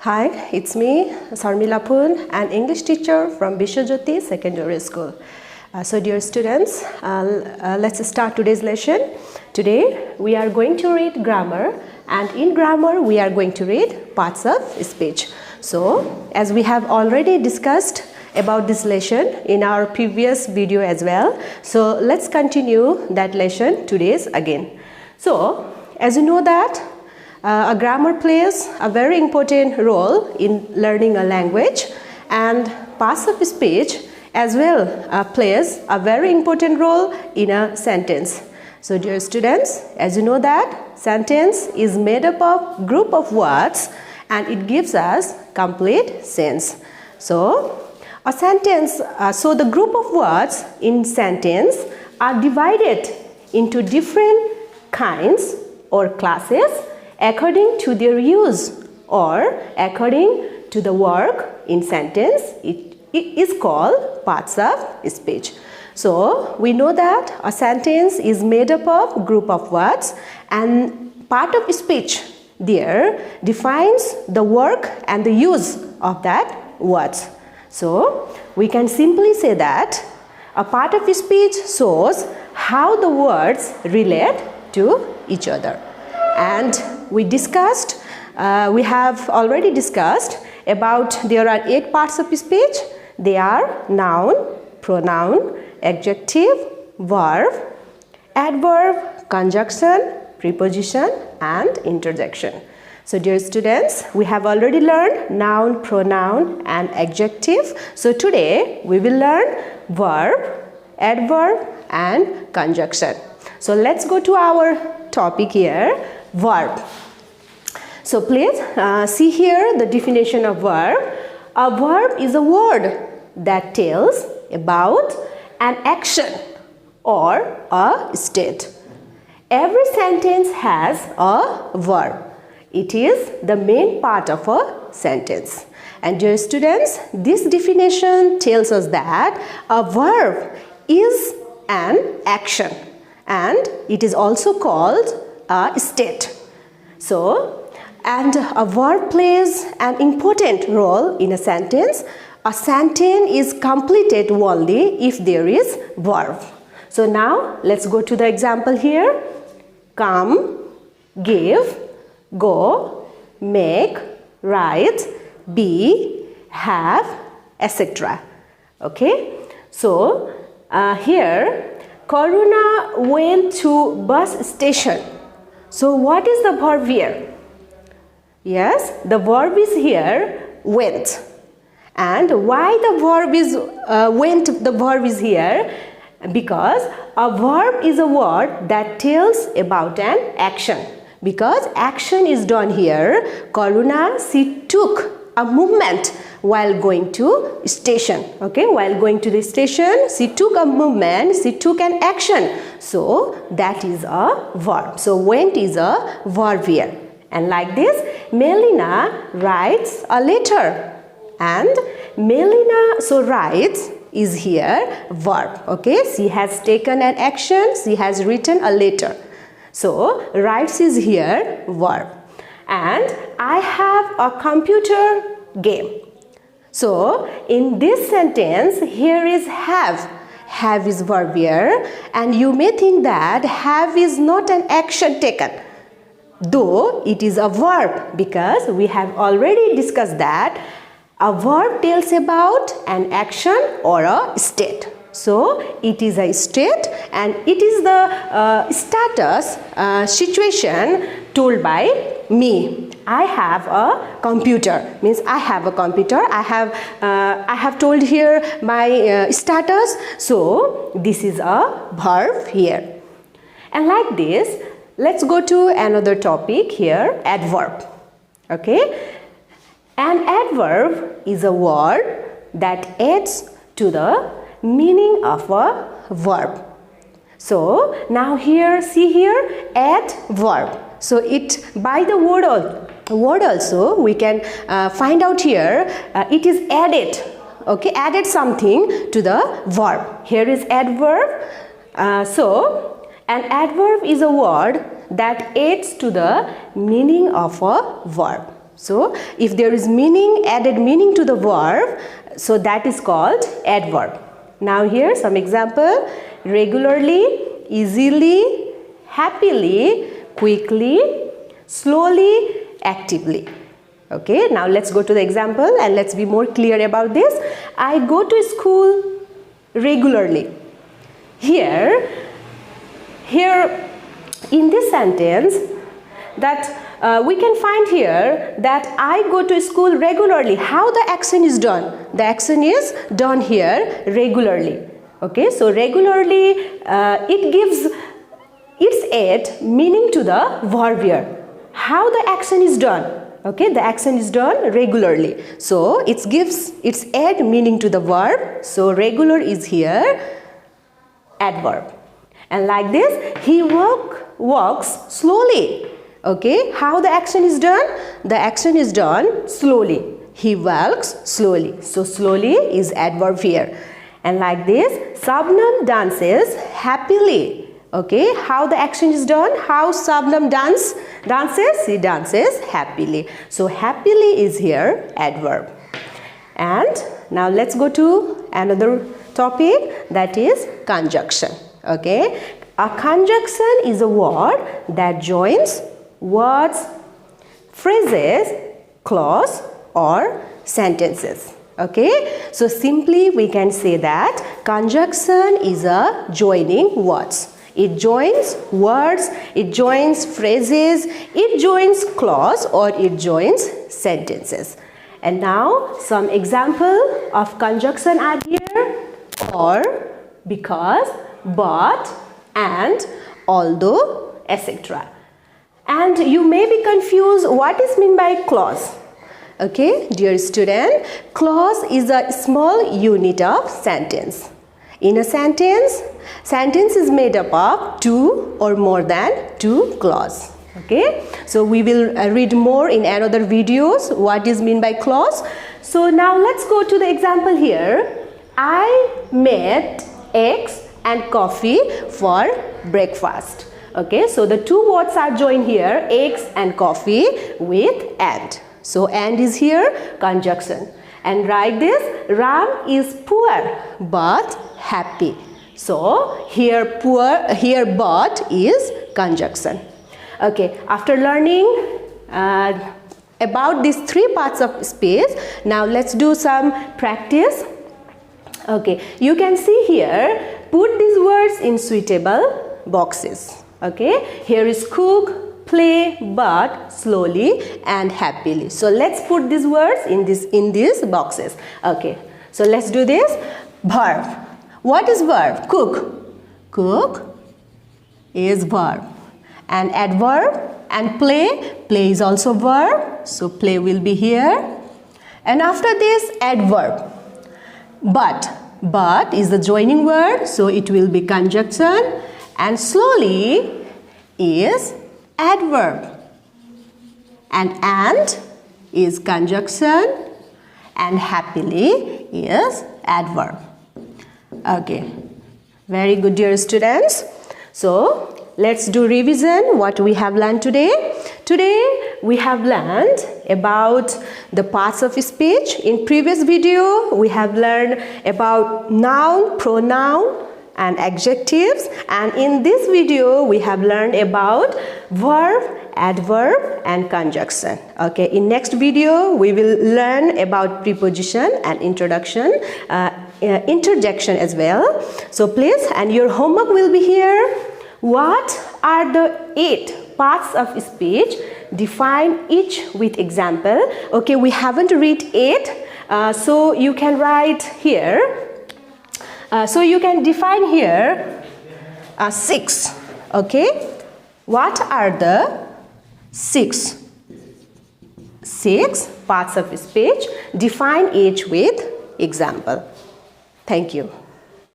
Hi, it's me, Sarmila Pun, an English teacher from Vishwa Jyoti Secondary School. So dear students, let's start today's lesson. Today we are going to read grammar, and in grammar we are going to read parts of speech. So as we have already discussed about this lesson in our previous video as well, so let's continue that lesson today's again. So as you know that a grammar plays a very important role in learning a language, and parts of speech as well plays a very important role in a sentence. So dear students, as you know that sentence is made up of group of words and it gives us complete sense. So a sentence, so the group of words in sentence are divided into different kinds or classes according to their use or according to the work in sentence. It is called parts of speech. So we know that a sentence is made up of group of words, and part of speech there defines the work and the use of that words. So we can simply say that a part of speech shows how the words relate to each other. And we have already discussed about there are 8 parts of speech. They are noun, pronoun, adjective, verb, adverb, conjunction, preposition and interjection. So dear students, we have already learned noun, pronoun and adjective. So today we will learn verb, adverb and conjunction. So let's go to our topic here, verb. So please see here the definition of verb. A verb is a word that tells about an action or a state. Every sentence has a verb. It is the main part of a sentence. And dear students, this definition tells us that a verb is an action and it is also called a state. So, and a verb plays an important role in a sentence. A sentence is completed only if there is verb. So now let's go to the example here. Come, give, go, make, write, be, have, etc. Okay. So here Karuna went to bus station. So what is the verb here? Yes, the verb is here went. And why the verb is went, the verb is here? Because a verb is a word that tells about an action. Because action is done here, Karuna, she took a movement while going to station. Okay, while going to the station, she took a movement, she took an action. So that is a verb. So went is a verb here. And like this, Melina writes a letter. And Melina so writes is here verb. Okay, she has taken an action, she has written a letter. So writes is here verb. And I have a computer game. So in this sentence here is have. Have is verb here, and you may think that have is not an action taken, though it is a verb, because we have already discussed that a verb tells about an action or a state. So it is a state and it is the status situation told by me. I have a computer, means I have a computer. I have told here my status. So this is a verb here. And like this, let's go to another topic here, adverb. Okay. An adverb is a word that adds to the meaning of a verb. So now here, see here, add verb. So it, by the word also we can find out here it is added. Okay, added something to the verb. Here is adverb. So an adverb is a word that adds to the meaning of a verb. So if there is meaning, added meaning to the verb, so that is called adverb. Now here some example: regularly, easily, happily, quickly, slowly, actively. Okay, now let's go to the example and let's be more clear about this. I go to school regularly. Here in this sentence, that we can find here that I go to school regularly. How the action is done? The action is done here regularly. Okay, so regularly it gives its add meaning to the verb here. How the action is done? Okay, the action is done regularly. So it gives its add meaning to the verb. So regular is here adverb. And like this, he walks slowly. Okay, how the action is done? The action is done slowly. He walks slowly. So slowly is adverb here. And like this, Sabnam dances happily. Okay, how the action is done? How Sabnam dances? He dances happily. So happily is here adverb. And now let's go to another topic, that is conjunction. Okay, a conjunction is a word that joins words, phrases, clause or sentences. Okay, so simply we can say that conjunction is a joining words. It joins words, it joins phrases, it joins clause or it joins sentences. And now some example of conjunction are here: or, because, but, and, although, etc. And you may be confused what is meant by clause. Okay, dear student, clause is a small unit of sentence. In a sentence is made up of two or more than two clauses. Okay, so we will read more in another videos what is meant by clause. So now let's go to the example here. I made eggs and coffee for breakfast. Okay, so the two words are joined here, eggs and coffee, with and. So and is here conjunction. And write this: Ram is poor but happy. So here poor, here but is conjunction. Okay, after learning about these three parts of speech, now let's do some practice. Okay, you can see here, put these words in suitable boxes. Okay, here is cook, play, but, slowly and happily. So let's put these words in these boxes. Okay, so let's do this. Verb. What is verb? Cook. Cook is verb. And adverb and play. Play is also verb. So play will be here. And after this, adverb. But is the joining word. So it will be conjunction. And slowly is adverb. And is conjunction. And happily is adverb. Okay, very good, dear students. So let's do revision what we have learned today. Today we have learned about the parts of speech. In previous video we have learned about noun, pronoun and adjectives, and in this video we have learned about verb, adverb and conjunction. Okay, in next video we will learn about preposition and interjection as well. So please, and your homework will be here. What are the 8 parts of speech? Define each with example. Okay, we haven't read 8, so you can write here. So you can define here 6. Okay, what are the 6 parts of speech? Define each with example. Thank you.